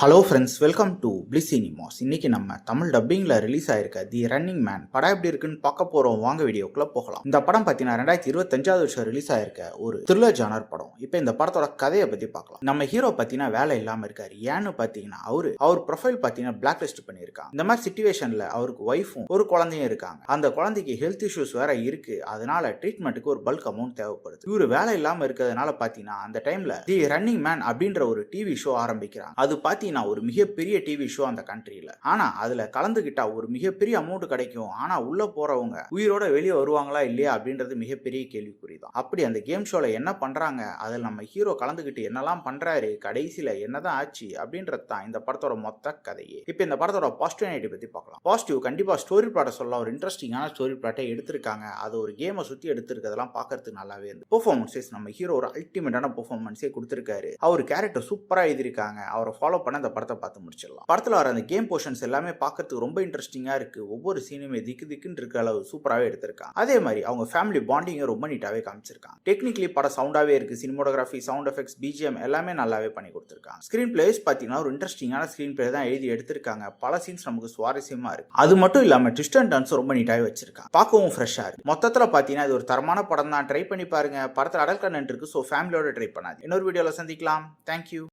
Hello friends, welcome to bliss cinemas. இன்னைக்கு நம்ம Tamil டப்பிங்ல release ஆயிருக்க தி ரன்னிங் மேன் படம் எப்படி இருக்குன்னு பார்க்க போறோம். வாங்க வீடியோக்குள்ள போகலாம். இந்த படம் பார்த்தீங்கன்னா 2025 வருஷம் ரிலீஸ் ஆயிருக்க ஒரு த்ரில்லர் ஜானர் படம். இப்போ இந்த படத்தோட கதையை பத்தி பார்க்கலாம். நம்ம ஹீரோ பார்த்தீங்கன்னா வேலை இல்லாம இருக்காரு. ஏன்னு பார்த்தீங்கன்னா அவர் ப்ரொஃபைல் பார்த்தீங்கன்னா பிளாக் லிஸ்ட் பண்ணியிருக்காங்க. இந்த மாதிரி சிச்சுவேஷன்ல அவருக்கு ஒய்ஃபும் ஒரு குழந்தையும் இருக்காங்க. அந்த குழந்தைக்கு ஹெல்த் இஷ்யூஸ் வேற இருக்கு. அதனால ட்ரீட்மெண்ட்டுக்கு ஒரு பல்க் அமௌண்ட் தேவைப்படுது. இவர் வேலை இல்லாம இருக்கிறதுனால பார்த்தீங்கன்னா அந்த டைம்ல தி ரன்னிங் மேன் அப்படின்ற ஒரு டிவி ஷோ ஆரம்பிக்கிறாங்க. அது ஒரு மிகப்பெரிய டிவி ஷோ அந்த கண்ட்ரியில. ஆனா அதுல கலந்துகிட்டா ஒரு மிகப்பெரிய அமௌண்ட் கிடைக்கும். ஆனா உள்ள போறவங்க உயிரோட வெளியே வருவாங்களா இல்லையா அப்படின்றது மிகப்பெரிய கேள்விக்குறிதான். அப்படி அந்த கேம் ஷோல என்ன பண்றாங்க, அதில் நம்ம ஹீரோ கலந்துகிட்டு என்னெல்லாம் பண்றாரு, கடைசியில என்னதான் ஆச்சு அப்படின்றது தான் இந்த படத்தோட மொத்த கதையே. இப்ப இந்த படத்தோட பாசிட்டிவ் நெகட்டிவ் பத்தி பார்க்கலாம். பாசிட்டிவ், கண்டிப்பா ஸ்டோரி பிளாட்டை சொல்லலாம். ஒரு இன்ட்ரெஸ்டிங்கான ஸ்டோரி பிளாட்டை எடுத்திருக்காங்க. அது ஒரு கேமை சுத்தி எடுத்திருக்கிறதெல்லாம் பார்க்கறதுக்கு நல்லாவே இருந்து. பெர்ஃபார்மன்ஸஸ் நம்ம ஹீரோ ஒரு அல்டிமேட்டான பெர்ஃபார்மன்ஸே கொடுத்திருக்காரு. அவர் கேரக்டர் சூப்பரா எழுதியிருக்காங்க. அவரை ஃபாலோ பண்ண அந்த படத்தை பார்த்து முடிச்சிடலாம். படத்துல வர அந்த கேம் போர்ஷன்ஸ் எல்லாமே பார்க்கறதுக்கு ரொம்ப இன்ட்ரெஸ்டிங்கா இருக்கு. ஒவ்வொரு சீனுமே திக்கு திக்குன்னு இருக்க அளவு சூப்பராகவே எடுத்திருக்காங்க. அதே மாதிரி அவங்க ஃபேமிலி பாண்டிங்கை ரொம்ப நீட்டாவே காமிச்சிருக்காங்க. டெக்னிக்கலி படம் சவுண்டாவே இருக்கு. சினிமோட்டோகிராஃபி, சவுண்ட் எஃபெக்ட்ஸ், பிஜிஎம் எல்லாமே நல்லாவே பண்ணி கொடுத்திருக்காங்க. ஸ்கிரீன் பிளேஸ் பார்த்தீங்கன்னா ஒரு இன்ட்ரெஸ்டிங்கான ஸ்கிரீன் பிளே தான் எழுதி எடுத்திருக்காங்க. பல சீன்ஸ் நமக்கு சுவாரஸ்யமா இருக்கு. அது மட்டும் இல்லாம ட்விஸ்ட் அண்ட் டர்ன்ஸ் ரொம்ப நீட்டாவே வச்சிருக்காங்க. பார்க்கவும் ஃப்ரெஷ்ஷா இருக்கு. மொத்தத்தில் பார்த்தீங்கன்னா இது ஒரு தரமான படம் தான். ட்ரை பண்ணி பாருங்க. படத்தில் அடல் கண்டென்ட் இருக்கு. ஸோ ஃபேமிலியோட ட்ரை பண்ணாது. இன்னொரு வீடியோல சந்திக்கலாம். தேங்க்யூ.